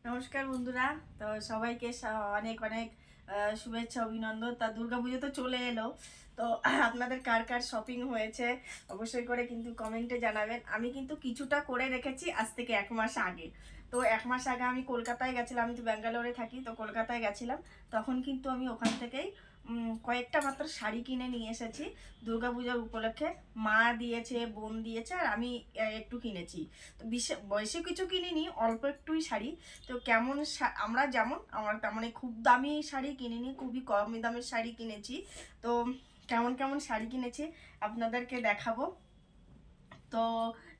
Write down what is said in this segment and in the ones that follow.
নমস্কার বন্ধুরা। তো সবাইকে অনেক অনেক শুভেচ্ছা অভিনন্দন। তা দুর্গাপুজো তো চলে এলো, তো আপনাদের কার কার শপিং হয়েছে অবশ্যই করে কিন্তু কমেন্টে জানাবেন। আমি কিন্তু কিছুটা করে রেখেছি আজ থেকে 1 মাস আগে। তো 1 মাস আগে আমি কলকাতায় গেছিলাম, আমি তো ব্যাঙ্গালোরে থাকি, তো কলকাতায় গেছিলাম। তখন কিন্তু আমি ওখান থেকেই কয়েকটা মাত্র শাড়ি কিনে নিয়ে এসেছি দুর্গাপূজার উপলক্ষে। মা দিয়েছে, বোন দিয়েছে, আর আমি একটু কিনেছি। তো বেশি কিছু কিনিনি, অল্প একটুই শাড়ি। তো কেমন আমরা যেমন আমার তেমনই খুব দামি শাড়ি কিনিনি, খুবই কম দামের শাড়ি কিনেছি। তো কেমন কেমন শাড়ি কিনেছি আপনাদেরকে দেখাবো। তো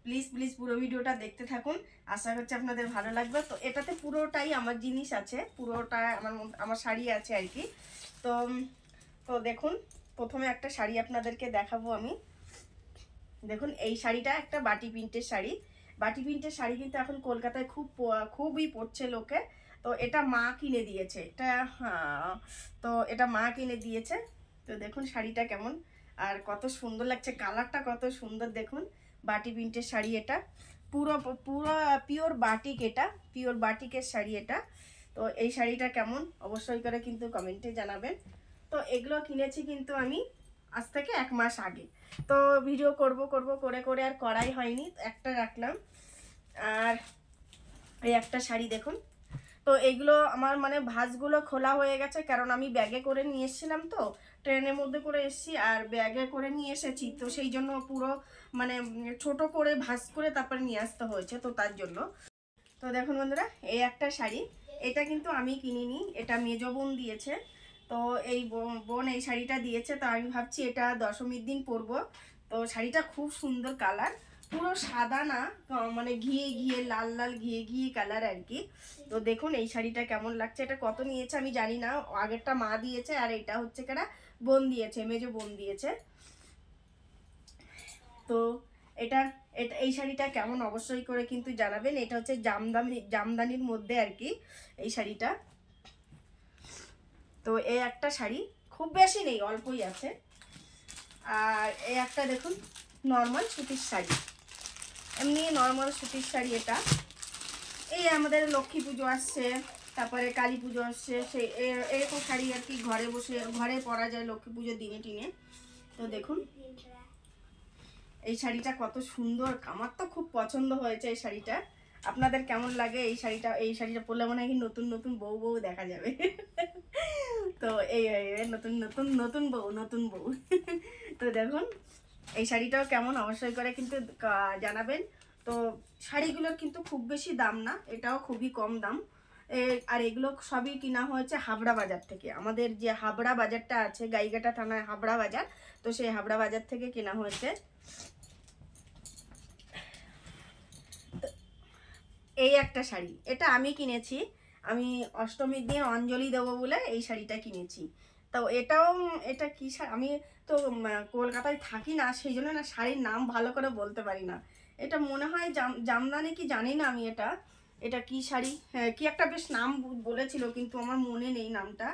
প্লিজ প্লিজ পুরো ভিডিওটা দেখতে থাকুন, আশা করছি আপনাদের ভালো লাগবে। তো এটাতে পুরোটাই আমার জিনিস আছে, পুরোটা আমার শাড়ি আছে আর কি। তো তো দেখুন, প্রথমে একটা শাড়ি আপনাদেরকে দেখাবো আমি। দেখুন, এই শাড়িটা একটা বাটি প্রিন্টের শাড়ি। বাটি প্রিন্টের শাড়ি কিন্তু এখন কলকাতায় খুবই পড়ছে লোকে। তো এটা মা কিনে দিয়েছে, তো এটা মা কিনে দিয়েছে। তো দেখুন শাড়িটা কেমন আর কত সুন্দর লাগছে, কালারটা কত সুন্দর দেখুন। বাটি প্রিন্টের শাড়ি এটা, পুরো পুরো পিওর বাটিক, এটা পিওর বাটিকের শাড়ি এটা। তো এই শাড়িটা কেমন অবশ্যই করে কিন্তু কমেন্টে জানাবেন। তো এগুলো কিনেছি কিন্তু আমি আজ থেকে 1 মাস আগে। তো ভিডিও করব করব করে করে আর করাই হয়নি, একটা রাখলাম। আর এই একটা শাড়ি দেখুন। তো এইগুলো আমার মানে ভাঁজগুলো খোলা হয়ে গেছে, কারণ আমি ব্যাগে করে নিয়ে এসেছিলাম, তো ট্রেনের মধ্যে করে এসেছি আর ব্যাগে করে নিয়ে এসেছি, তো সেই জন্য পুরো মানে ছোট করে ভাঁজ করে তারপরে নিয়ে আসতে হয়েছে, তো তার জন্য। তো দেখুন বন্ধুরা, এই একটা শাড়ি, এটা কিন্তু আমি কিনিনি, এটা মেজ বোন দিয়েছে। তো এই বোন এই শাড়িটা দিয়েছে, তো আমি ভাবছি এটা দশমীর দিন পরবো। তো শাড়িটা খুব সুন্দর কালার, পুরো সাদা না, মানে ঘিয়ে ঘিয়ে লাল লাল ঘিয়ে ঘিয়ে কালার আর কি। তো দেখুন এই শাড়িটা কেমন লাগছে। এটা কত নিয়েছে আমি জানি না, আগেরটা মা দিয়েছে আর এটা হচ্ছে কেনা বোন দিয়েছে, মেজ বোন দিয়েছে। তো এটা এটা এই শাড়িটা কেমন অবশ্যই করে কিন্তু জানাবেন। এটা হচ্ছে জামদানির মধ্যে আর কি এই শাড়িটা। তো এই একটা শাড়ি, খুব বেশি নেই, অল্পই আছে। আর এই একটা দেখুন, নর্মাল সুতির শাড়ি, এমনি নর্মাল সুতির শাড়ি এটা। এই আমাদের লক্ষ্মী পুজো আসছে, তারপরে কালী পুজো আসছে, সেই এরকম শাড়ি আর কি, ঘরে বসে ঘরে পরা যায় লক্ষ্মী পুজোর দিনে টিনে। তো দেখুন এই শাড়িটা কত সুন্দর, আমার তো খুব পছন্দ হয়েছে এই শাড়িটা। আপনাদের কেমন লাগে এই শাড়িটা? এই শাড়িটা পরলে মনে হয় নতুন নতুন বউ বউ দেখা যাবে। তো এই নতুন নতুন নতুন বউ নতুন বউ। তো দেখুন এই শাড়িটাও কেমন অবশ্যই করে কিন্তু জানাবেন। তো শাড়িগুলোর কিন্তু খুব বেশি দাম না, এটাও খুবই কম দাম। আর এগুলো সবই কিনা হয়েছে হাবড়া বাজার থেকে। আমাদের যে হাবড়া বাজারটা আছে, গাইঘাটা থানায় হাবড়া বাজার, তো সেই হাবড়া বাজার থেকে কেনা হয়েছে। এই একটা শাড়ি, এটা আমি কিনেছি, আমি অষ্টমীর দিন অঞ্জলি দেবো বলে এই শাড়িটা কিনেছি। তো এটা কি শাড়ি, আমি তো কলকাতায় থাকি না, সেই জন্য না শাড়ির নাম ভালো করে বলতে পারি না। এটা মনে হয় জামদানি কি জানি না আমি, এটা কি শাড়ি, হ্যাঁ কি একটা বেশ নাম বলেছিল, কিন্তু আমার মনে নেই নামটা।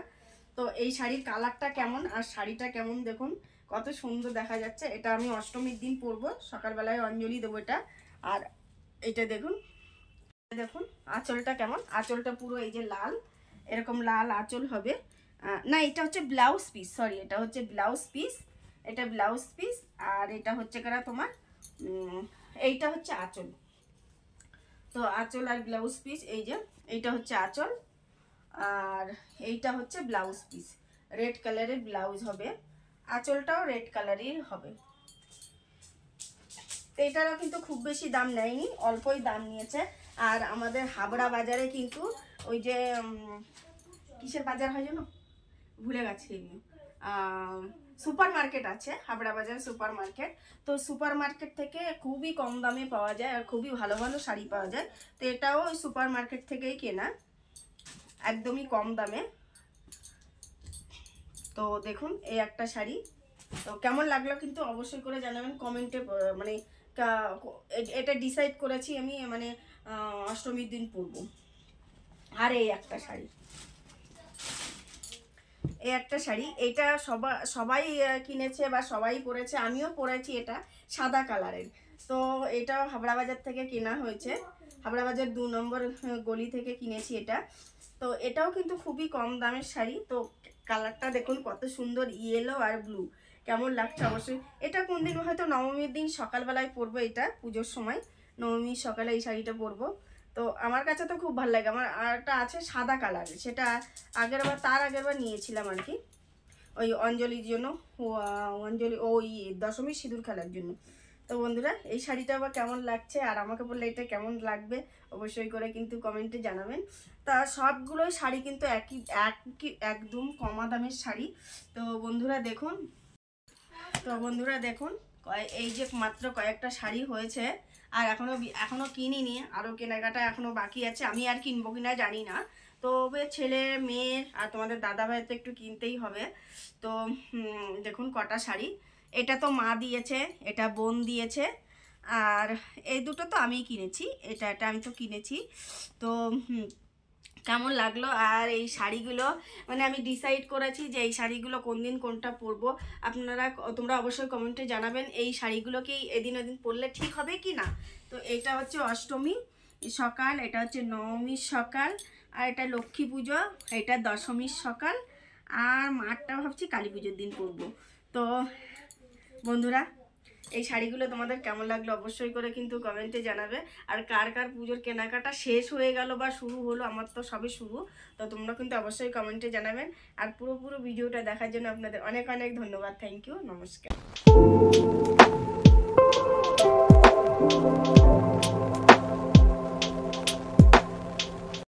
তো এই শাড়ির কালারটা কেমন আর শাড়িটা কেমন দেখুন, কত সুন্দর দেখা যাচ্ছে। এটা আমি অষ্টমীর দিন পরবো, সকালবেলায় অঞ্জলি দেবো এটা। আর এটা দেখুন, দেখুন আঁচলটা কেমন, আঁচলটা পুরো এই যে লাল, এরকম লাল আঁচল হবে। না এটা হচ্ছে ব্লাউজ পিস, সরি এটা হচ্ছে ব্লাউজ পিস, এটা ব্লাউজ পিস। আর এটা হচ্ছে কারা তোমার এইটা হচ্ছে আঁচল। তো আঁচল আর ব্লাউজ পিস, এই যে এইটা হচ্ছে আঁচল, আর এইটা হচ্ছে ব্লাউজ পিস। রেড কালারের ব্লাউজ হবে, আঁচলটাও রেড কালারের হবে। তো এটারও কিন্তু খুব বেশি দাম নেয়নি, অল্পই দাম নিয়েছে। আর আমাদের হাবড়া বাজারে কিন্তু ওই যে কিসের বাজার হয় জানো, ভুলে গেছি, সুপার মার্কেট আছে হাবড়া বাজার সুপার মার্কেট। তো সুপার মার্কেট থেকে খুবই কম দামে পাওয়া যায় আর খুবই ভালো ভালো শাড়ি পাওয়া যায়। তো এটাও ওই সুপার মার্কেট থেকেই কেনা, একদমই কম দামে। তো দেখুন এই একটা শাড়ি, তো কেমন লাগলো কিন্তু অবশ্যই করে জানাবেন কমেন্টে। মানে এটা ডিসাইড করেছি আমি, মানে অষ্টমীর দিন পরবো। আর এই একটা শাড়ি, এই একটা শাড়ি, এটা সবাই কিনেছে বা সবাই পরেছে, আমিও পরেছি। এটা সাদা কালারের, তো এটা হাবড়া বাজার থেকে কেনা হয়েছে। হাবড়া বাজার 2 নম্বর গলি থেকে কিনেছি এটা। তো এটাও কিন্তু খুবই কম দামের শাড়ি। তো কালারটা দেখুন কত সুন্দর, ইয়েলো আর ব্লু, কেমন লাগছে অবশ্যই। এটা কোন দিন হয়তো নবমীর দিন সকালবেলায় পরবো, এটা পুজোর সময় নবমীর সকালে এই শাড়িটা পরবো। তো আমার কাছে তো খুব ভালো লাগে। আমার আরটা আছে সাদা কালার, সেটা তার আগের বার নিয়েছিলাম আর কি, ওই অঞ্জলির জন্য, অঞ্জলি ওই দশমীর সিঁদুর খেলার জন্য। তো বন্ধুরা এই শাড়িটা আবার কেমন লাগছে আর আমাকে বললে এটা কেমন লাগবে অবশ্যই করে কিন্তু কমেন্টে জানাবেন। তা সবগুলোই শাড়ি কিন্তু একদম কমা দামের শাড়ি। তো বন্ধুরা দেখুন, এই যে মাত্র কয়েকটা শাড়ি হয়েছে, আর এখনো কিনিনি, আরও কেনাকাটা এখনো বাকি আছে। আমি আর কিনবো কিনা জানি না, তবে ছেলে মেয়ের আর তোমাদের দাদা ভাই তো একটু কিনতেই হবে। তো দেখুন কটা শাড়ি, এটা তো মা দিয়েছে, এটা বোন দিয়েছে, আর এই দুটো তো আমিই কিনেছি, এটা আমি তো কিনেছি। তো কেমন লাগলো আর এই শাড়িগুলো, মানে আমি ডিসাইড করেছি যে এই শাড়িগুলো কোন দিন কোনটা পরবো। তোমরা অবশ্যই কমেন্টে জানাবেন এই শাড়িগুলো কি এদিন ওদিন পরলে ঠিক হবে কি না। তো এটা হচ্ছে অষ্টমী সকাল, এটা হচ্ছে নবমীর সকাল, আর এটা লক্ষ্মী পুজো, এটা দশমীর সকাল, আর মাঠটা ভাবছি কালী পুজোর দিন পরবো। তো বন্ধুরা এই শাড়িগুলো তোমাদের কেমন লাগলো অবশ্যই করে কিন্তু কমেন্টে জানাবে। আর কার কার পুজোর কেনাকাটা শেষ হয়ে গেল বা শুরু হলো, আমার তো সবে শুরু। তো তোমরা কিন্তু অবশ্যই কমেন্টে জানাবেন। আর পুরো ভিডিওটা দেখার জন্য আপনাদের অনেক অনেক ধন্যবাদ। থ্যাংক ইউ, নমস্কার।